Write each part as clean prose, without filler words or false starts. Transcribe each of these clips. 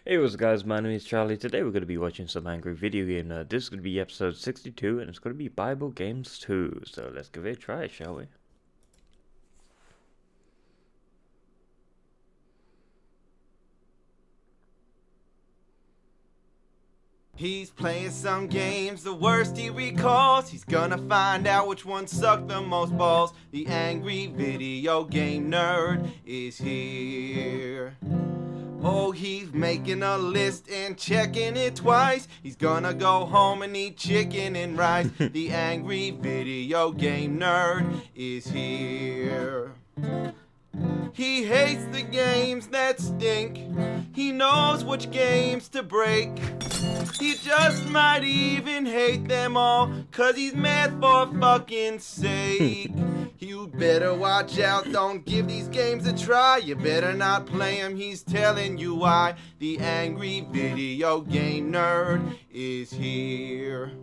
Hey, what's up guys, my name is Charlie. Today we're going to be watching some angry video game. This is going to be episode 62 and it's going to be Bible Games 2. So let's give it a try, shall we? He's playing some games, the worst he recalls. He's gonna find out which one sucked the most balls. The angry video game nerd is here. Oh, he's making a list and checking it twice. He's gonna go home and eat chicken and rice. The angry video game nerd is here. He hates the games that stink. He knows which games to break. He just might even hate them all, 'cause he's mad for fucking sake. You better watch out, don't give these games a try. You better not play them, he's telling you why. The angry video game nerd is here.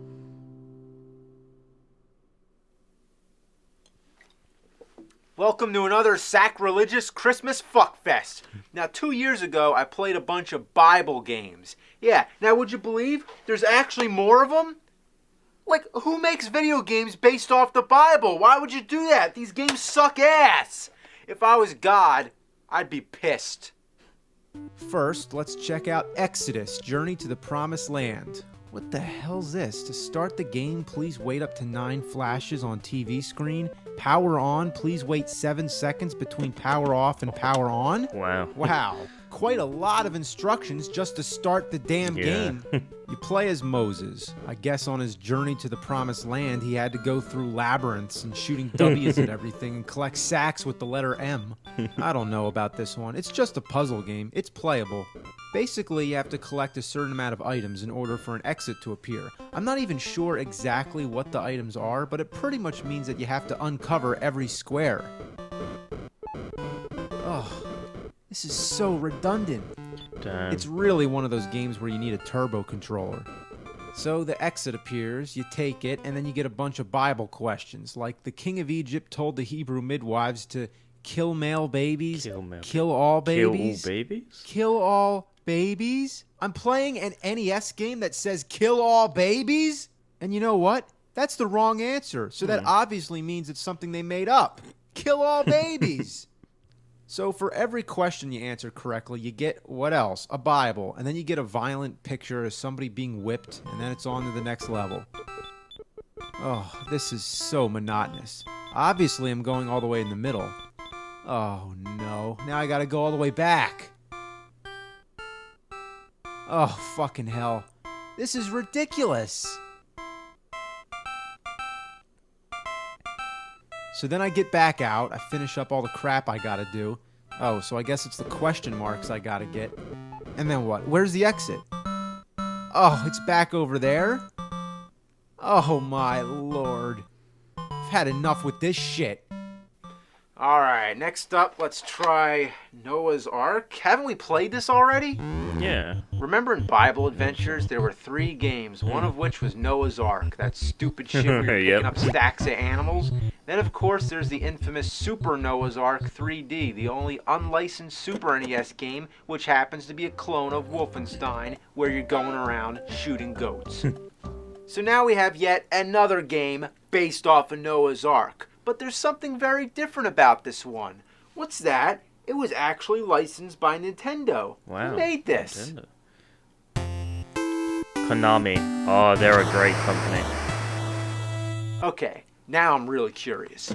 Welcome to another sacrilegious Christmas fuckfest. Now, 2 years ago, I played a bunch of Bible games. Yeah, now would you believe there's actually more of them? Like, who makes video games based off the Bible? Why would you do that? These games suck ass. If I was God, I'd be pissed. First, let's check out Exodus, Journey to the Promised Land. What the hell's this? To start the game, please wait up to 9 flashes on TV screen. Power on, please wait 7 seconds between power off and power on. Wow. Wow. Quite a lot of instructions just to start the damn game. You play as Moses. I guess on his journey to the Promised Land, he had to go through labyrinths and shooting W's at everything and collect sacks with the letter M. I don't know about this one. It's just a puzzle game. It's playable. Basically, you have to collect a certain amount of items in order for an exit to appear. I'm not even sure exactly what the items are, but it pretty much means that you have to uncover every square. Oh, this is so redundant. Damn. It's really one of those games where you need a turbo controller. So the exit appears, you take it, and then you get a bunch of Bible questions, like the king of Egypt told the Hebrew midwives to kill male babies, kill all babies, kill all babies. I'm playing an NES game that says kill all babies? And you know what? That's the wrong answer, so that obviously means it's something they made up. Kill all babies. So for every question you answer correctly, you get, what else? A Bible. And then you get a violent picture of somebody being whipped, and then it's on to the next level. Oh, this is so monotonous. Obviously, I'm going all the way in the middle. Oh, no. Now I gotta go all the way back. Oh, fucking hell. This is ridiculous. So then I get back out, I finish up all the crap I gotta do. Oh, so I guess it's the question marks I gotta get. And then what? Where's the exit? Oh, it's back over there? Oh my lord. I've had enough with this shit. Alright, next up, let's try Noah's Ark. Haven't we played this already? Yeah. Remember in Bible Adventures, there were 3 games, one of which was Noah's Ark, that stupid shit where you're picking up stacks of animals. Then, of course, there's the infamous Super Noah's Ark 3D, the only unlicensed Super NES game, which happens to be a clone of Wolfenstein, where you're going around shooting goats. So now we have yet another game based off of Noah's Ark. But there's something very different about this one. What's that? It was actually licensed by Nintendo. Wow. Who made this? Nintendo. Konami. Oh, they're a great company. Okay, now I'm really curious.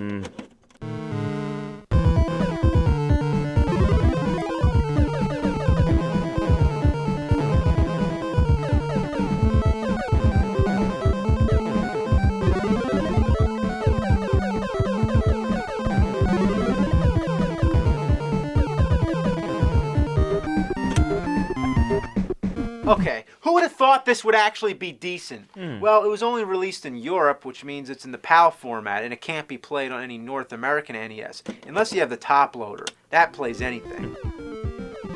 Okay, who would have thought this would actually be decent? Well, it was only released in Europe, which means it's in the PAL format, and it can't be played on any North American NES, unless you have the top loader. That plays anything.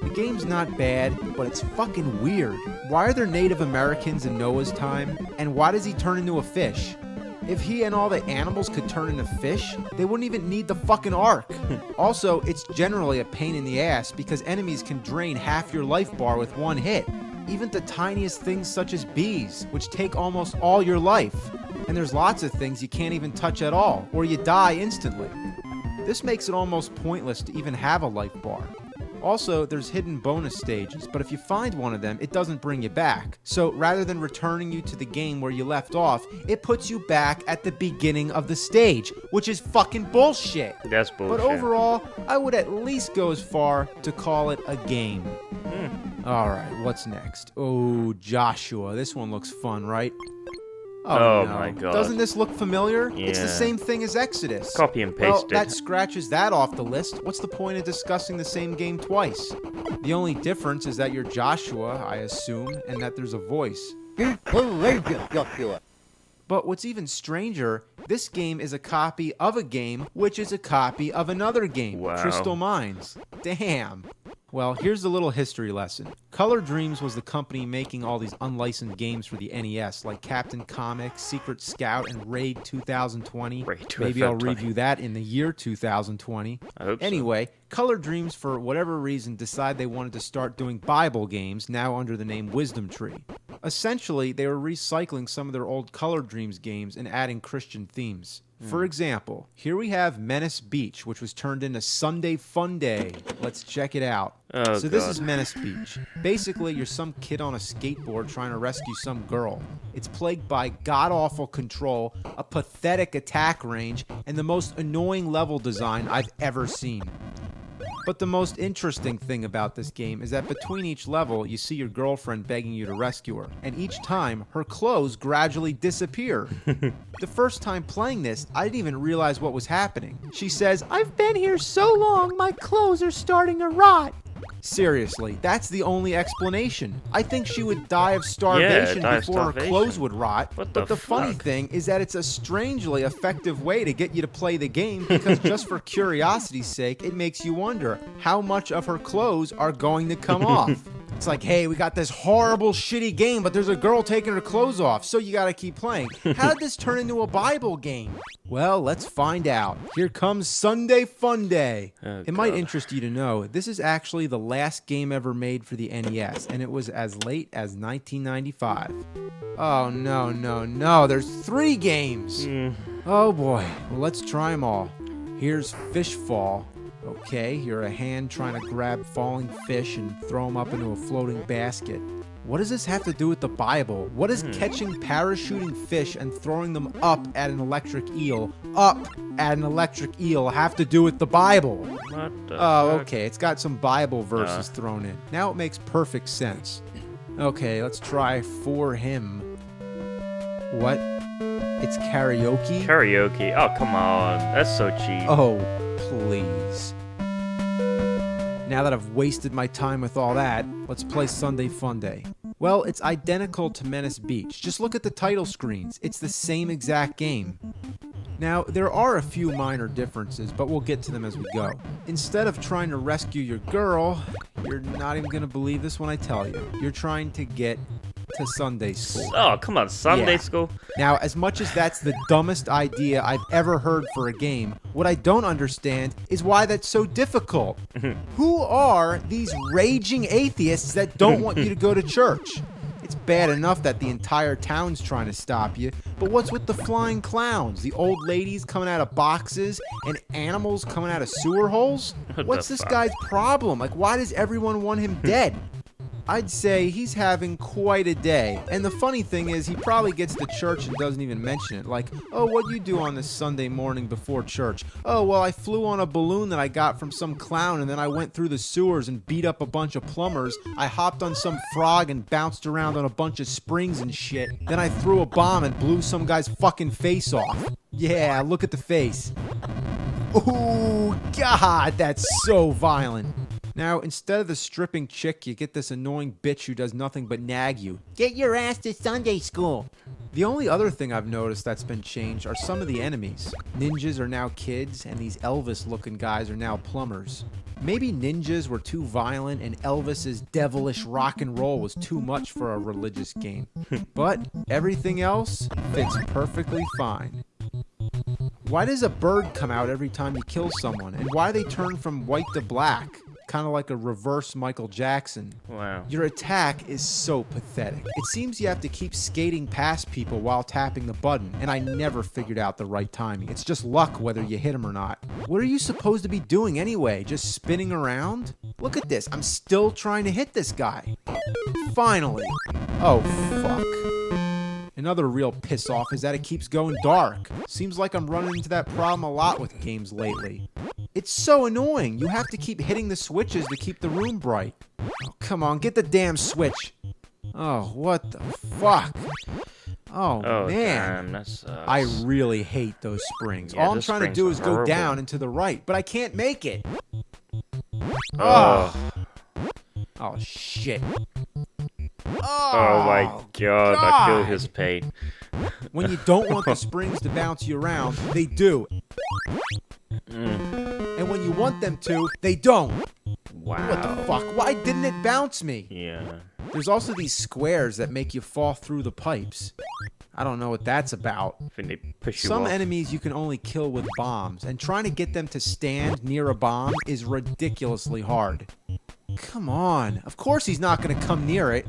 The game's not bad, but it's fucking weird. Why are there Native Americans in Noah's time? And why does he turn into a fish? If he and all the animals could turn into fish, they wouldn't even need the fucking ark. Also, it's generally a pain in the ass because enemies can drain half your life bar with one hit. Even the tiniest things such as bees, which take almost all your life. And there's lots of things you can't even touch at all, or you die instantly. This makes it almost pointless to even have a life bar. Also, there's hidden bonus stages, but if you find one of them, it doesn't bring you back. So rather than returning you to the game where you left off, it puts you back at the beginning of the stage, which is fucking bullshit. That's bullshit. But overall, I would at least go as far to call it a game. Alright, what's next? Oh, Joshua. This one looks fun, right? Oh no. my god. Doesn't this look familiar? It's the Yeah. same thing as Exodus. Copy and Well, pasted. that scratches that off the list. What's the point of discussing the same game twice? The only difference is that you're Joshua, I assume, and that there's a voice. But what's even stranger, this game is a copy of a game, which is a copy of another game, Wow. Crystal Mines. Damn. Well, here's a little history lesson. Color Dreams was the company making all these unlicensed games for the NES, like Captain Comics, Secret Scout, and Raid 2020. Raid Maybe I'll 2020. review that in the year 2020. I hope so. Anyway, Color Dreams, for whatever reason, decided they wanted to start doing Bible games, now under the name Wisdom Tree. Essentially, they were recycling some of their old Color Dreams games and adding Christian themes. For example, here we have Menace Beach, which was turned into Sunday Fun Day. Let's check it out. Oh, So this God. is Menace Beach. Basically, you're some kid on a skateboard trying to rescue some girl. It's plagued by god-awful control, a pathetic attack range, and the most annoying level design I've ever seen. But the most interesting thing about this game is that between each level, you see your girlfriend begging you to rescue her, and each time, her clothes gradually disappear. The first time playing this, I didn't even realize what was happening. She says, "I've been here so long, my clothes are starting to rot." Seriously, that's the only explanation. I think she would die of starvation die of before her starvation. clothes would rot. What But the the funny fuck? thing is that it's a strangely effective way to get you to play the game because just for curiosity's sake, it makes you wonder how much of her clothes are going to come off. It's like, hey, we got this horrible, shitty game, but there's a girl taking her clothes off, so you gotta keep playing. How did this turn into a Bible game? Well, let's find out. Here comes Sunday Fun Day. Oh, It might God. interest you to know, this is actually the last game ever made for the NES, and it was as late as 1995. Oh, no, no, no, there's 3 games. Oh boy, well, let's try them all. Here's Fishfall. Okay, you're a hand trying to grab falling fish and throw them up into a floating basket. What does this have to do with the Bible? What does catching parachuting fish and throwing them up at an electric eel have to do with the Bible? What the Oh, fuck? okay, it's got some Bible verses thrown in. Now it makes perfect sense. Okay, let's try For Him. What? It's karaoke? Karaoke. Oh, come on. That's so cheap. Oh, please. Now that I've wasted my time with all that, let's play Sunday Fun Day. Well, it's identical to Menace Beach. Just look at the title screens. It's the same exact game. Now, there are a few minor differences, but we'll get to them as we go. Instead of trying to rescue your girl, you're not even going to believe this when I tell you. You're trying to get to Sunday school. Oh, come on. Sunday Yeah. school? Now, as much as that's the dumbest idea I've ever heard for a game, what I don't understand is why that's so difficult. Who are these raging atheists that don't want you to go to church? It's bad enough that the entire town's trying to stop you, but what's with the flying clowns, the old ladies coming out of boxes, and animals coming out of sewer holes? What What's the this fuck? guy's problem? Like, why does everyone want him dead? I'd say he's having quite a day. And the funny thing is, he probably gets to church and doesn't even mention it. Like, oh, what'd you do on this Sunday morning before church? Oh, well, I flew on a balloon that I got from some clown, and then I went through the sewers and beat up a bunch of plumbers. I hopped on some frog and bounced around on a bunch of springs and shit. Then I threw a bomb and blew some guy's fucking face off. Yeah, look at the face. Ooh, God, that's so violent. Now, instead of the stripping chick, you get this annoying bitch who does nothing but nag you. Get your ass to Sunday school. The only other thing I've noticed that's been changed are some of the enemies. Ninjas are now kids, and these Elvis-looking guys are now plumbers. Maybe ninjas were too violent and Elvis's devilish rock and roll was too much for a religious game. But everything else fits perfectly fine. Why does a bird come out every time you kill someone? And why they turn from white to black? Kind of like a reverse Michael Jackson. Wow. Your attack is so pathetic. It seems you have to keep skating past people while tapping the button, and I never figured out the right timing. It's just luck whether you hit them or not. What are you supposed to be doing anyway? Just spinning around? Look at this. I'm still trying to hit this guy. Finally. Oh, fuck. Another real piss off is that it keeps going dark. Seems like I'm running into that problem a lot with games lately. It's so annoying. You have to keep hitting the switches to keep the room bright. Oh, come on, get the damn switch. Oh, what the fuck? Oh man. Damn, that sucks. I really hate those springs. Yeah, all I'm trying to do is go down and to the right, but I can't make it. Oh shit. Oh my god, I feel his pain. When you don't want the springs to bounce you around, they do. And when you want them to, they don't. Wow. What the fuck? Why didn't it bounce me? Yeah. There's also these squares that make you fall through the pipes. I don't know what that's about. I think they push you Some off. enemies you can only kill with bombs, and trying to get them to stand near a bomb is ridiculously hard. Come on. Of course he's not going to come near it.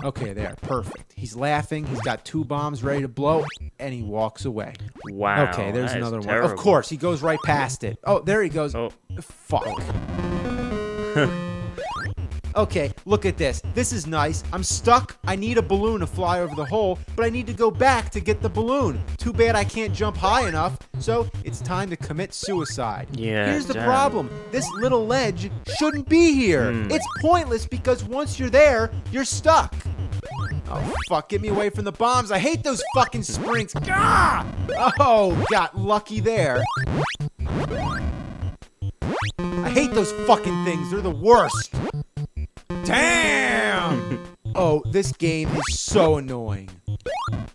Okay, there. Perfect. He's laughing. He's got 2 bombs ready to blow, and he walks away. Wow. Okay, there's that is another one. terrible. Of course, he goes right past it. Oh, there he goes. Oh. Fuck. Okay, look at this. This is nice. I'm stuck. I need a balloon to fly over the hole, but I need to go back to get the balloon. Too bad I can't jump high enough, so it's time to commit suicide. Yeah, Here's the damn. problem. This little ledge shouldn't be here. It's pointless because once you're there, you're stuck. Oh, fuck. Get me away from the bombs. I hate those fucking springs. Gah! Oh, got lucky there. I hate those fucking things. They're the worst. Damn! Oh, this game is so annoying.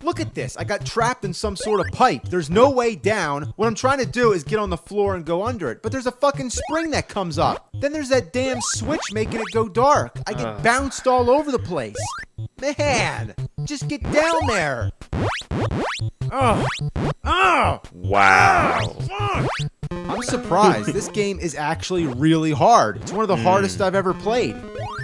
Look at this. I got trapped in some sort of pipe. There's no way down. What I'm trying to do is get on the floor and go under it. But there's a fucking spring that comes up. Then there's that damn switch making it go dark. I get bounced all over the place. Man, just get down there. Oh. Oh. Wow. Fuck. I'm surprised. This game is actually really hard. It's one of the hardest I've ever played.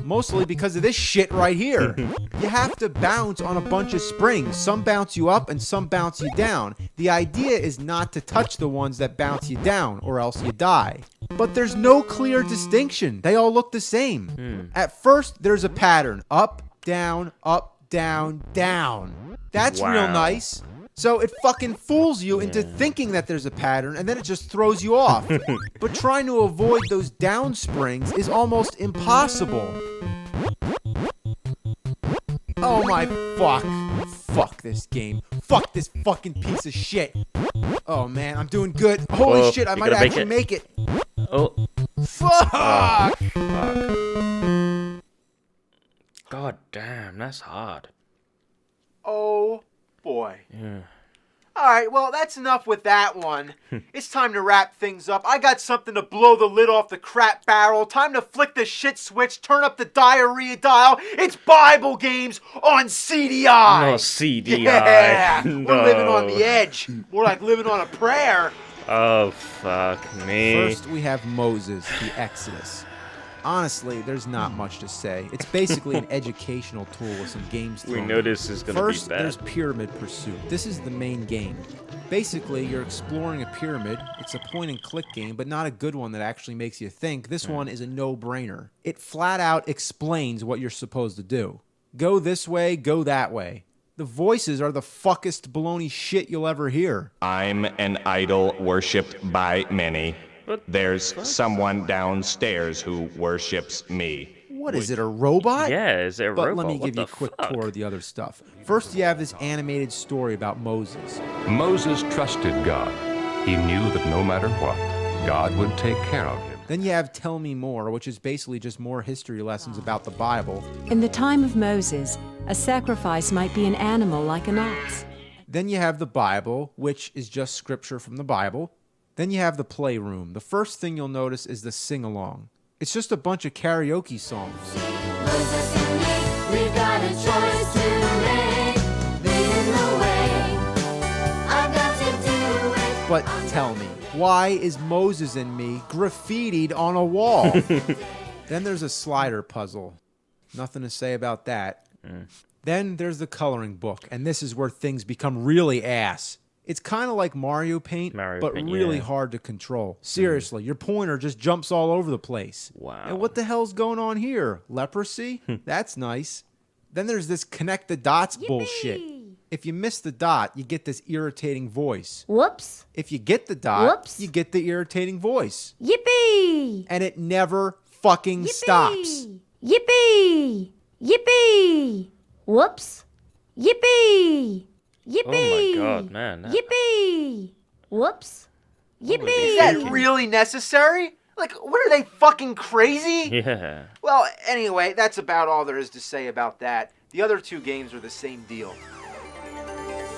Mostly because of this shit right here. You have to bounce on a bunch of springs. Some bounce you up and some bounce you down. The idea is not to touch the ones that bounce you down or else you die. But there's no clear distinction. They all look the same. At first, there's a pattern. Up, down, down. That's real Wow. nice. So it fucking fools you into thinking that there's a pattern, and then it just throws you off. But trying to avoid those down springs is almost impossible. Oh my fuck. Fuck this game. Fuck this fucking piece of shit. Oh man, I'm doing good. Holy Oh, shit, I you might gonna make actually it? make it. Oh. Fuck! Fuck. God damn, that's hard. Oh boy. Yeah. Alright, well, that's enough with that one. It's time to wrap things up. I got something to blow the lid off the crap barrel. Time to flick the shit switch, turn up the diarrhea dial. It's Bible games on CDI. No, CDI. Yeah, No. we're living on the edge. More like living on a prayer. Oh, fuck me. First, we have Moses, the Exodus. Honestly, there's not much to say. It's basically an educational tool with some games We thrown know in. this is gonna First, be bad. there's Pyramid Pursuit. This is the main game. Basically, you're exploring a pyramid. It's a point-and-click game, but not a good one that actually makes you think. This one is a no-brainer. It flat out explains what you're supposed to do. Go this way, go that way. The voices are the fuckest baloney shit you'll ever hear. I'm an idol worshipped by many. What? There's someone downstairs who worships me. What is it, a robot? Yeah, is it a But robot? let me What give you a the quick fuck? tour of the other stuff. First, you have this animated story about Moses. Moses trusted God. He knew that no matter what, God would take care of him. Then you have Tell Me More, which is basically just more history lessons about the Bible. In the time of Moses, a sacrifice might be an animal like an ox. Then you have the Bible, which is just scripture from the Bible. Then you have the playroom. The first thing you'll notice is the sing-along. It's just a bunch of karaoke songs. Moses and me, we've got a choice to make. Leading the way, I've got to do it. But tell me, why is Moses and me graffitied on a wall? Then there's a slider puzzle. Nothing to say about that. Then there's the coloring book, and this is where things become really ass. It's kind of like Mario Paint, but really hard to control. Seriously, your pointer just jumps all over the place. Wow. And what the hell's going on here? Leprosy? That's nice. Then there's this connect the dots bullshit. If you miss the dot, you get this irritating voice. Whoops. If you get the dot, Whoops. you get the irritating voice. Yippee! And it never fucking stops. Yippee! Yippee! Whoops. Yippee! Yippee! Oh my god, man. Yippee! Whoops. Yippee! Is that really necessary? Like, what are they, fucking crazy? Yeah. Well, anyway, that's about all there is to say about that. The other two games are the same deal.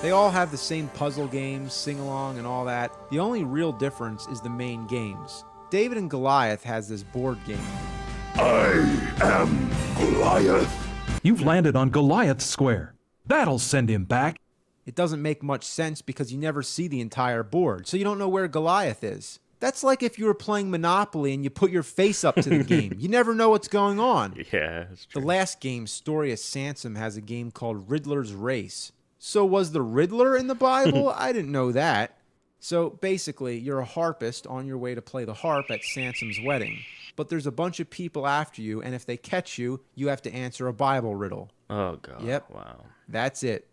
They all have the same puzzle games, sing-along, and all that. The only real difference is the main games. David and Goliath has this board game. I am Goliath. You've landed on Goliath's square. That'll send him back. It doesn't make much sense because you never see the entire board, so you don't know where Goliath is. That's like if you were playing Monopoly and you put your face up to the game. You never know what's going on. Yeah, that's true. The last game, Story of Sansom, has a game called Riddler's Race. So was the Riddler in the Bible? I didn't know that. So basically, you're a harpist on your way to play the harp at Sansom's wedding. But there's a bunch of people after you, and if they catch you, you have to answer a Bible riddle. Oh god. Yep. Wow. That's it.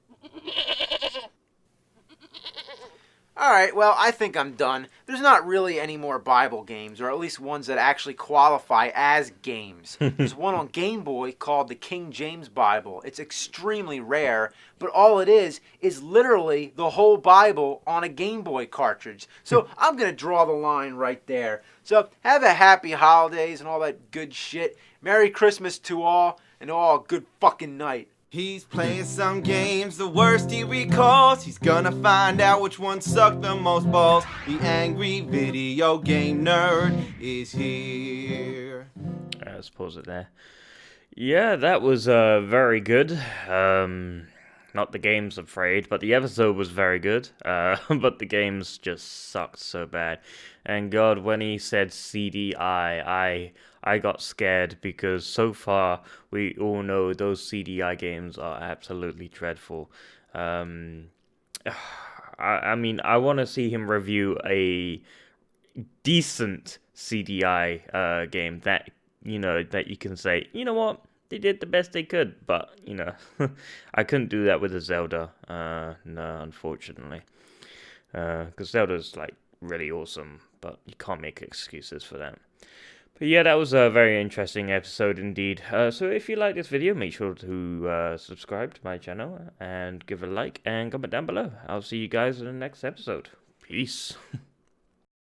Alright, well, I think I'm done. There's not really any more Bible games, or at least ones that actually qualify as games. There's one on Game Boy called the King James Bible. It's extremely rare, but all it is literally the whole Bible on a Game Boy cartridge. So I'm going to draw the line right there. So have a happy holidays and all that good shit. Merry Christmas to all, and all good fucking night. He's playing some games, the worst he recalls. He's gonna find out which one sucked the most balls. The angry video game nerd is here. Let's pause it there. Yeah, that was very good. Not the game's afraid, but the episode was very good. But the games just sucked so bad. And God, when he said CDI, I got scared because so far we all know those CDI games are absolutely dreadful. I mean, I want to see him review a decent CDI game that, you know, that you can say, you know what, they did the best they could, but, you know, I couldn't do that with a Zelda, no, unfortunately, because Zelda's, like, really awesome, but you can't make excuses for that. But yeah, that was a very interesting episode indeed. So if you like this video, make sure to subscribe to my channel and give a like and comment down below. I'll see you guys in the next episode. Peace.